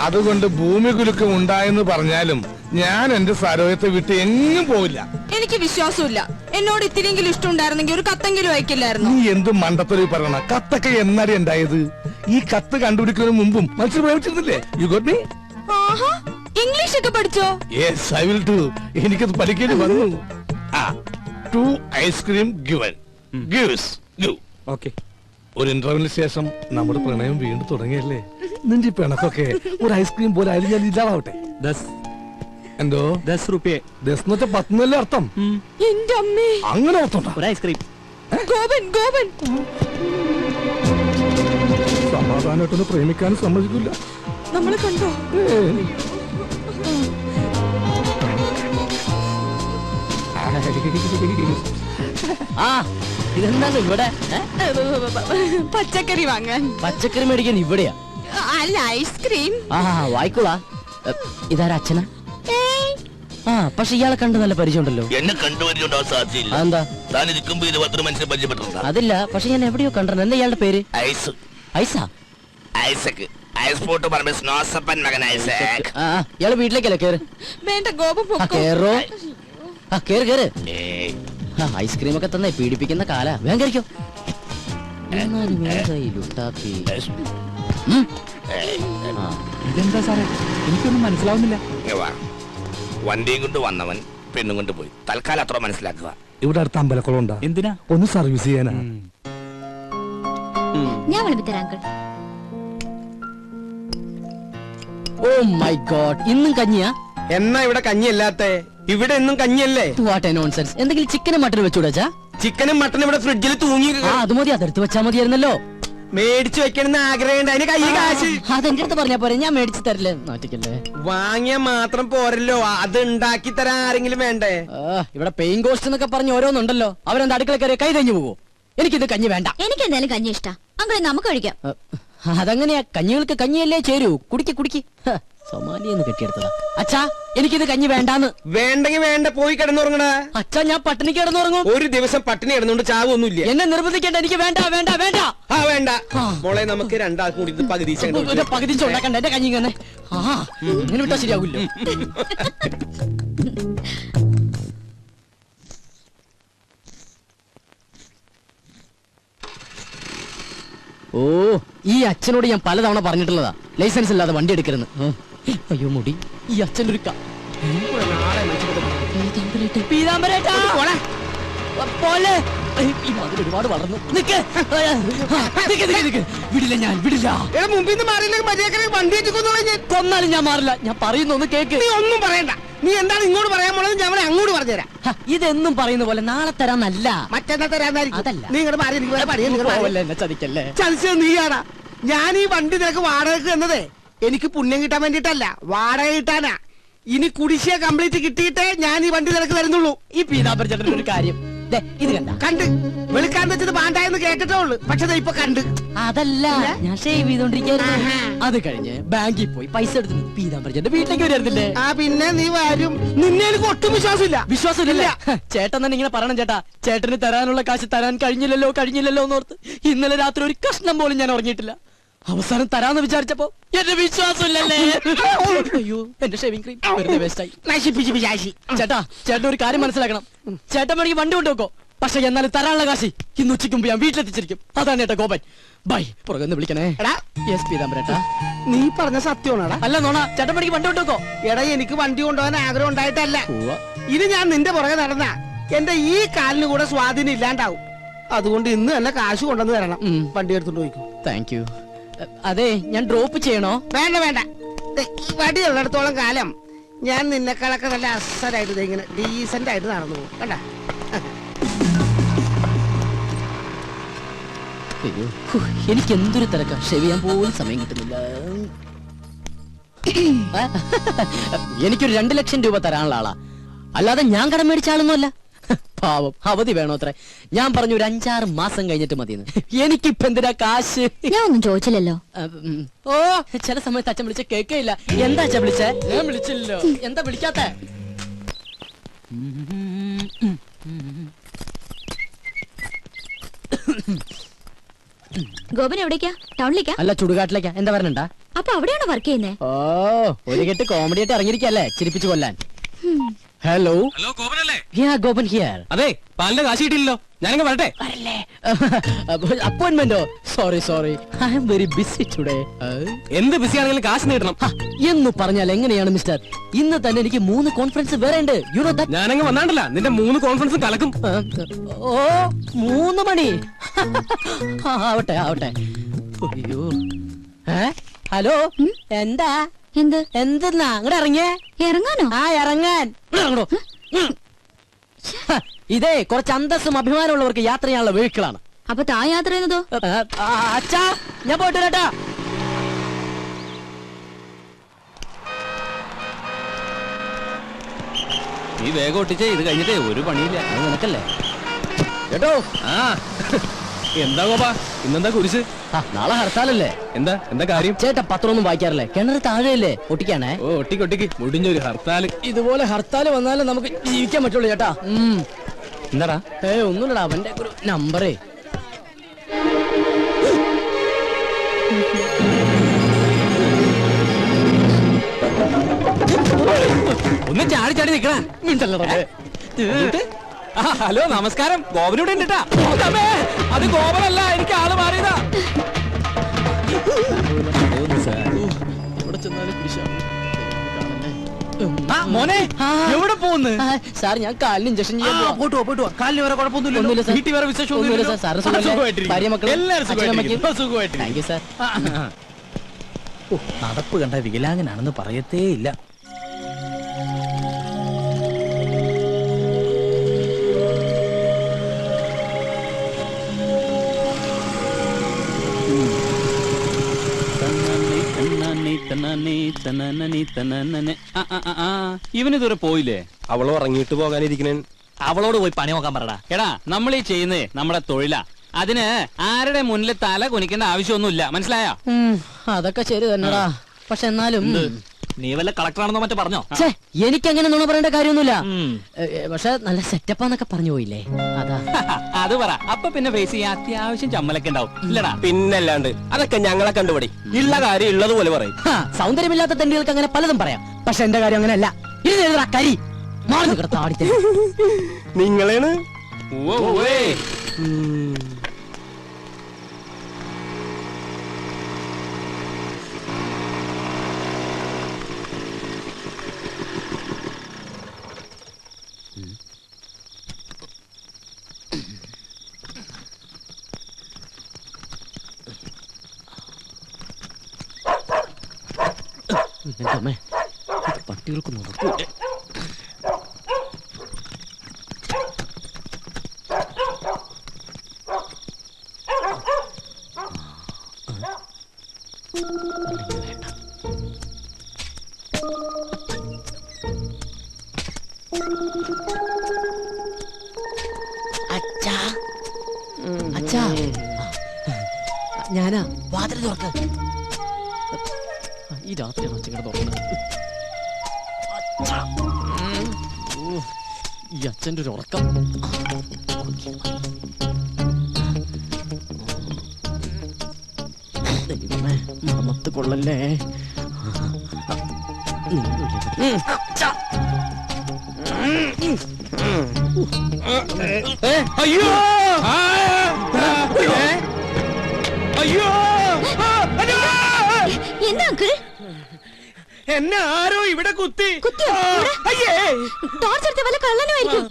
അതുകൊണ്ട് ഭൂമി കുലുക്കം ഉണ്ടായെന്ന് പറഞ്ഞാലും ഞാൻ എന്റെ സരോയത്തെ വിട്ട് എങ്ങും പോവില്ല. എനിക്ക് വിശ്വാസമില്ല. എന്നോട് ഇത്തിരിയെങ്കിലും ഇഷ്ടം ഉണ്ടായിരുന്നെങ്കിൽ ഒരു കത്തെങ്കിലും അയക്കില്ലായിരുന്നു. നീ എന്ത് മണ്ടത്തൊരു പറയണ? കത്തൊക്കെ എന്നാടി ഉണ്ടായത്? ഈ കത്ത് കണ്ടുപിടിക്കുന്നതിന് മുമ്പും മനസ്സിൽ പ്രേമിച്ചിരുന്നില്ലേ? You got me? ഇംഗ്ലീഷ് ഒക്കെ പഠിച്ചോ? Yes, I will do. എനിക്കത് പഠിക്കേണ്ടി വന്നു. 2 ice cream given. Gives give. Okay. ഒരു ഇന്റർവ്യൂവിന് ശേഷം നമ്മുടെ പ്രണയം വീണ്ടും തുടങ്ങിയല്ലേ? നിന്റെ പിണക്കൊക്കെ ഒരു ഐസ്ക്രീം പോലെ ആയാലും ഞാൻ ഇല്ലാതാവട്ടെ. എന്തോ 10 രൂപയെ? 10 10 അർത്ഥം. എന്റെ അമ്മേ, അങ്ങനെ ഓർത്തോണ്ട. ഒരു ഐസ്ക്രീം. ഗോപൻ ഗോപൻ സമാധാനമായിട്ടൊന്ന് പ്രേമിക്കാനും സമ്മതിക്കില്ല. നമ്മളെ കണ്ടോ? ഇതെന്താണ് ഇവിടെ? പച്ചക്കറി വാങ്ങാൻ. പച്ചക്കറി മേടിക്കാൻ ഇവിടെയാ? അല്ല, ഐസ്ക്രീം. വായിക്കോളാ. ഇതാരാ? അച്ഛനാ? പക്ഷെ ഇയാളെ കണ്ട് നല്ല പരിചയമുണ്ടല്ലോ. എന്നെ കണ്ടുപരിചയമുണ്ടോ? സാധ്യയില്ല. എന്താ? താൻ ഇരിക്കുമ്പോ 20 മനുഷ്യരെ പരിചയപ്പെട്ടിട്ടുണ്ടോ? അതില്ല, പക്ഷെ ഞാൻ എവിടെയോ കണ്ടിട്ടുണ്ട്. എന്താ ഇയാളുടെ പേര്? ഐസ്. ഐസാ? ഐസക്. ഐസ്പോർട്ട് പറഞ്ഞ സ്നോസപ്പൻ മകൻ ഐസക്. ഇയാള് വീട്ടിലേക്കല്ലേ? കേറ്. വേണ്ട, ഗോപൻ പൊക്കോ. കേറോ? കേറ് കേറ്. ഏയ്, ഐസ്ക്രീം ഒക്കെ തന്നെ പീഡിപ്പിക്കുന്ന കാല. വേഗം കഴിക്കോ. ഇതെന്താ സാറേ? എനിക്കൊന്നും മനസ്സിലാവുന്നില്ല. ഇങ്ങ് വാ. വണ്ടിയും കൊണ്ട് വന്നവൻ പെണ്ണും കൊണ്ട് പോയി. തൽക്കാലം അത്ര മനസ്സിലാക്കുക. ഇവിടെ അടുത്ത അമ്പലക്കുളം ഉണ്ടാ? എന്തിനാ? ഒന്ന് സർവീസ് ചെയ്യാനാ. ഞാൻ വിളിപ്പിത്തരാം അങ്കിൾ. ഓ മൈ ഗോഡ്, ഇന്നും കഞ്ഞിയാ? എന്നാ ഇവിടെ കഞ്ഞിയല്ലാത്ത? ഇവിടെ എന്നും കഞ്ഞിയല്ലേ? What A nonsense. എന്തെങ്കിലും ചിക്കനും മട്ടനും വെച്ചുകൂടാ? ചിക്കനും മട്ടനും ഇവിടെ ഫ്രിഡ്ജിൽ തൂങ്ങി. അത് മതി, അതെടുത്ത് വെച്ചാ മതിയായിരുന്നല്ലോ. മേടിച്ചു വെക്കണമെന്ന് ആഗ്രഹമുണ്ട്. അതിന് കയ്യിൽ കാശ്. അതെന്റെ അടുത്ത് പറഞ്ഞാ പോരെ, ഞാൻ മേടിച്ചു തരില്ലേ. നാട്ടിക്കല്ലേ. വാങ്ങിയ മാത്രം പോരല്ലോ, അത് ഉണ്ടാക്കി തരാൻ ആരെങ്കിലും വേണ്ടേ? ഇവിടെ പെയിൻ കോസ്റ്റ് എന്നൊക്കെ പറഞ്ഞ് ഓരോന്നുണ്ടല്ലോ. അവരെന്താ അടുക്കള കയറി കൈ തഞ്ഞു പോവോ? എനിക്കിത് കഞ്ഞി വേണ്ട. എനിക്ക് എന്തായാലും കഞ്ഞി ഇഷ്ടാ അങ്കിൾ, നമുക്ക് കഴിക്കാം. അതങ്ങനെയാ, കഞ്ഞികൾക്ക് കഞ്ഞിയല്ലേ ചേരൂ. കുടിക്ക് കുടിക്ക്. സൊമാലിയെന്ന് കെട്ടിയെടുത്തതാ. അച്ഛാ, എനിക്കിത് കഞ്ഞി വേണ്ടാന്ന്. വേണ്ടെങ്കിൽ വേണ്ട, പോയി കിടന്നുറങ്ങണ. അച്ഛാ, ഞാൻ പട്ടിണി കിടന്നുറങ്ങും. ഒരു ദിവസം പട്ടിണി കിടന്നുകൊണ്ട് ചാവൊന്നുമില്ല. എന്നെ നിർബന്ധിക്കേണ്ട. എനിക്ക് വേണ്ട വേണ്ട വേണ്ട. വേണ്ട മോളെ, നമുക്ക് രണ്ടാൾക്കും കൂടി ഇത് പകുതി പകുതി ഉണ്ടാക്കണ്ട. എന്റെ കഞ്ഞി തന്നെ ഇങ്ങനെ വിട്ടാ ശരിയാവില്ല. ഓ, ഈ അച്ഛനോട് ഞാൻ പലതവണ പറഞ്ഞിട്ടുള്ളതാ ലൈസൻസ് ഇല്ലാതെ വണ്ടി എടുക്കരുന്ന്. അയ്യോ മുടി, ഈ അച്ഛൻ്റെ ഒരു ഒരുപാട് വളർന്നു. വിടില്ല, ഞാൻ വിടില്ല. കൊന്നാലും ഞാൻ മാറില്ല. ഞാൻ പറയുന്നൊന്ന് കേക്ക്. ഒന്നും പറയണ്ട. നീ എന്താണ് ഇങ്ങോട്ട് പറയാൻ പോണത്? ഞാൻ അങ്ങോട്ട് പറഞ്ഞുതരാം. ഇതെന്നും പറയുന്ന പോലെ നാളെ തരാന്നല്ല, മറ്റന്നാ തരാന്നായിരിക്കും. അതല്ല. നീ ഇങ്ങോട്ട് മാറി. എന്നെ ചതിക്കല്ലേ. ചതിച്ചത് നീയാടാ. ഞാൻ ഈ വണ്ടി നിനക്ക് വാടകയ്ക്ക് തന്നതേ എനിക്ക് പുണ്യം കിട്ടാൻ വേണ്ടിട്ടല്ല, വാടക കിട്ടാനാ. ഇനി കുടിശ്ശിക കംപ്ലീറ്റ് കിട്ടിയിട്ടേ ഞാൻ ഈ വണ്ടി നിനക്ക് തരുന്നുള്ളൂ. ഈ പീതാംബര ചേട്ടൻ ഒരു കാര്യം ഇത് കണ്ട് വെളുക്കാൻ വെച്ചത് പാണ്ടായെന്ന് കേട്ടിട്ടേ ഉള്ളു. പക്ഷെ ഇപ്പൊ കണ്ട്. അതല്ല, ഞാൻ ഷേവ് ചെയ്തോണ്ടിരിക്കുന്നു. അത് കഴിഞ്ഞ് ബാങ്കിൽ പോയി പൈസ എടുത്തു പീതാംബര ചേട്ടന്റെ വീട്ടിലേക്ക് വരുന്നില്ലേ? പിന്നെ നീ വരും. നിന്നെ എനിക്ക് ഒട്ടും വിശ്വാസമില്ല. വിശ്വാസമില്ല. ചേട്ടൻ തന്നെ ഇങ്ങനെ പറയണം. ചേട്ടാ, ചേട്ടന് തരാനുള്ള കാശ് തരാൻ കഴിഞ്ഞില്ലല്ലോ എന്നോർത്ത് ഇന്നലെ രാത്രി ഒരു കഷ്ണം പോലും ഞാൻ ഉറങ്ങിയിട്ടില്ല. അവസാനം തരാന്ന് വിചാരിച്ചപ്പോ എന്റെ വിശ്വാസമില്ലല്ലേ. അയ്യോ, എന്റെ ഷേവിംഗ് ക്രീം വെറുതെ വേസ്റ്റായി. ചേട്ടാ, ചേട്ടൻ ഒരു കാര്യം മനസ്സിലാക്കണം. ചേട്ടൻ വേണമെങ്കിൽ വണ്ടി കൊണ്ടുവെക്കോ, പക്ഷെ എന്നാലും തരാനുള്ള കാശി ഇന്ന് ഉച്ചയ്ക്ക് മുമ്പ് ഞാൻ വീട്ടിലെത്തിച്ചിരിക്കും. അതാണ് ചേട്ടാ ഗോപൻ. ബൈ. പുറകെ വിളിക്കണേ. യെസ് പീതാംബരേട്ടാ. നീ പറഞ്ഞ സത്യമാണോടാ? അല്ല നോണ. ചേട്ടൻ വേണമെങ്കിൽ വണ്ടി കൊണ്ടുവെക്കോ. എടാ, എനിക്ക് വണ്ടി കൊണ്ടുപോകാൻ ആഗ്രഹം ഉണ്ടായിട്ടല്ല. ഇനി ഞാൻ നിന്റെ പുറകെ നടന്ന എന്റെ ഈ കാലിന് കൂടെ സ്വാധീനം ഇല്ലാണ്ടാവും. അതുകൊണ്ട് ഇന്ന് തന്നെ കാശ് കൊണ്ടുവന്ന് തരണം. വണ്ടി എടുത്തോണ്ട് പോയിക്കോ. Thank you. അതെ, ഞാൻ ഡ്രോപ്പ് ചെയ്യണോ? വേണ്ട വേണ്ട. ഈ വടി ഉള്ളിടത്തോളം കാലം ഞാൻ നിന്നെക്കാളൊക്കെ നല്ല അസലായിട്ട് ഇങ്ങനെ ഡീസന്റ് ആയിട്ട് നടന്നു പോകും. കണ്ട. എനിക്ക് എന്തൊരു തിരക്കാ. ഷേവ് ചെയ്യാൻ പോലും സമയം കിട്ടുന്നില്ല. എനിക്കൊരു 2 ലക്ഷം രൂപ തരാനുള്ള ആളാ, അല്ലാതെ ഞാൻ കടം മേടിച്ച ആളൊന്നുമല്ല. പാവം, അവധി വേണോ അത്ര? ഞാൻ പറഞ്ഞു ഒരു 5-6 മാസം കഴിഞ്ഞിട്ട് മതിയെന്ന്. എനിക്കിപ്പ എന്തിനാ കാശ്? ഞാൻ ഒന്നും ചോദിച്ചില്ലല്ലോ. ഓ, ചില സമയത്ത് അച്ഛൻ വിളിച്ച കേൾക്കയില്ല. എന്താ അച്ഛൻ വിളിച്ചേ? ഞാൻ വിളിച്ചില്ലല്ലോ. എന്താ വിളിക്കാത്ത? ഗോപൻ എവിടേക്കാ? ടൗണിലേക്കാ? അല്ല, ചുടുകാട്ടിലേക്കാ. എന്താ പറഞ്ഞാ? അപ്പൊ അവിടെയാണോ വർക്ക് ചെയ്യുന്നേ? ഓ ഒരു കെട്ട് കോമഡി ആയിട്ട് ഇറങ്ങിയിരിക്കല്ലേ ചിരിപ്പിച്ചു കൊല്ലാൻ. ഹലോ ഹലോ ഗോപനല്ലേ? ഗോപൻ ഹിയർ. അതെ, പാലിന്റെ കാശ് കിട്ടിയില്ലല്ലോ. ഞാനങ്ങ് വരട്ടെ. അപ്പോയിന്റ്മെന്റോ? Sorry I am very busy today. എന്ത് ബിസി ആണെങ്കിലും കാശ് നേടണം. എന്ന് പറഞ്ഞാൽ എങ്ങനെയാണ് മിസ്റ്റർ? ഇന്ന് തന്നെ എനിക്ക് 3 കോൺഫറൻസ് വേറെ ഉണ്ട്. You know that. ഞാനങ്ങ് വന്നാണ്ടല്ല, നിന്റെ 3 കോൺഫറൻസും കലക്കും. ഓ 3 മണി. ആവട്ടെ. അയ്യോ. ഹലോ എന്താ? എന്തെന്നാ അങ്ങോട്ട് ഇറങ്ങിയേ? ഇറങ്ങാനോ? ഇറങ്ങാൻ. ഇതേ കുറച്ച് അന്തസ്സും അഭിമാനമുള്ളവർക്ക് യാത്ര ചെയ്യാനുള്ള വെഹിക്കിളാണ്. അപ്പൊ താ യാത്ര ചെയ്യുന്നതോ? അച്ഛാ ഞാൻ പോയിട്ട് വരാട്ടാ. നീ വേഗം ഒട്ടിച്ചേ, ഇത് കഴിഞ്ഞിട്ടേ ഒരു പണിയില്ല. അത് നിനക്കല്ലേ കേട്ടോ. ആ എന്താ ഗോപാ, ഇന്നെന്താ കുരിശ്? നാളെ ഹർത്താലല്ലേ? എന്താ കാര്യം? ചേട്ടാ പത്രമൊന്നും വായിക്കാറില്ലേ? കിണറ് താഴെയല്ലേ? ഒട്ടിക്കാണേ. ഓ ഒട്ടിക്ക് മുടിഞ്ഞൊരു ഹർത്താല്. ഇതുപോലെ ഹർത്താൽ വന്നാലും നമുക്ക് ജീവിക്കാൻ പറ്റുള്ളൂ ചേട്ടാ. എന്താടാ? ഒന്നുമില്ലടാ, അവന്റെ ഒരു നമ്പറേ. ഒന്ന് ചാടി നിക്കണ. ഹലോ നമസ്കാരം, ഗോപനൂടെ ഉണ്ട്. അത് ഗോപനല്ല, എനിക്ക് ആള് മാറിയതാ. എവിടെ ചെന്നാലും മോനെ എവിടെ പോകുന്നു? സാർ ഞാൻ കാലിന് ഇഞ്ചക്ഷൻ ചെയ്യാൻ പോവാ. പോയിട്ട് വാ. കാലിന് വേറെ ഒന്നുമില്ല സാർ. വീട്ടിൽ വേറെ വിശേഷം ഒന്നുമില്ല സാർ. സാറ് സുഖമല്ലേ? ഭാര്യ മക്കള് സുഖമായിട്ട്. Thank you sir. നടപ്പ് കണ്ട വികലാംഗനാണെന്ന് പറയത്തേ ഇല്ല. ഇവനിതുവരെ പോയില്ലേ? അവൾ ഉറങ്ങിയിട്ട് പോകാനിരിക്കണേ. അവളോട് പോയി പണി നോക്കാൻ പറടാ. എടാ നമ്മൾ ഈ ചെയ്യുന്നേ നമ്മുടെ തൊഴിലാ. അതിന് ആരുടെ മുന്നിൽ തല കുനിക്കേണ്ട ആവശ്യമൊന്നുമില്ല, മനസ്സിലായോ? അതൊക്കെ ശരി തന്നെടാ. പക്ഷെ എന്നാലും നീ വല്ല കളക്ടറാണെന്നോ മറ്റോ പറഞ്ഞോ? എനിക്കങ്ങനെ നുണ പറയേണ്ട കാര്യമൊന്നുമില്ല. പക്ഷെ നല്ല സെറ്റപ്പാന്നൊക്കെ പറഞ്ഞു പോയില്ലേ, അതാ. അത് പറ. അപ്പൊ പിന്നെ ഫേസ് ചെയ്യാൻ അത്യാവശ്യം ചമ്മലൊക്കെ ഉണ്ടാവും, ഇല്ലടാ? പിന്നല്ലാണ്ട് അതൊക്കെ ഞങ്ങളെ കണ്ടുപിടി. ഉള്ള കാര്യം ഉള്ളതുപോലെ പറയും. സൗന്ദര്യമില്ലാത്ത തെണ്ടികൾക്ക് അങ്ങനെ പലതും പറയാം. പക്ഷെ എന്റെ കാര്യം അങ്ങനെയല്ല. ഇത് കരി മാറി താടി. നിങ്ങളാണ് പട്ടികൾക്ക് നടക്കൂ. അച്ഛാ ഞാനാ. വാതിൽ തുറക്ക. ഈ രാത്രിയാണ് അച്ഛൻ തുറക്കുന്നത്. ഈ അച്ഛൻ്റെ ഒരു ഉറക്കം. മണത്ത് കൊള്ളല്ലേ. അയ്യോ അയ്യോ എന്താ അങ്കിൾ? എന്നെ ആരോ ഇവിടെ കുത്തി. ടോർച്ചെടുത്ത വല്ല കള്ളനുമായിരിക്കും.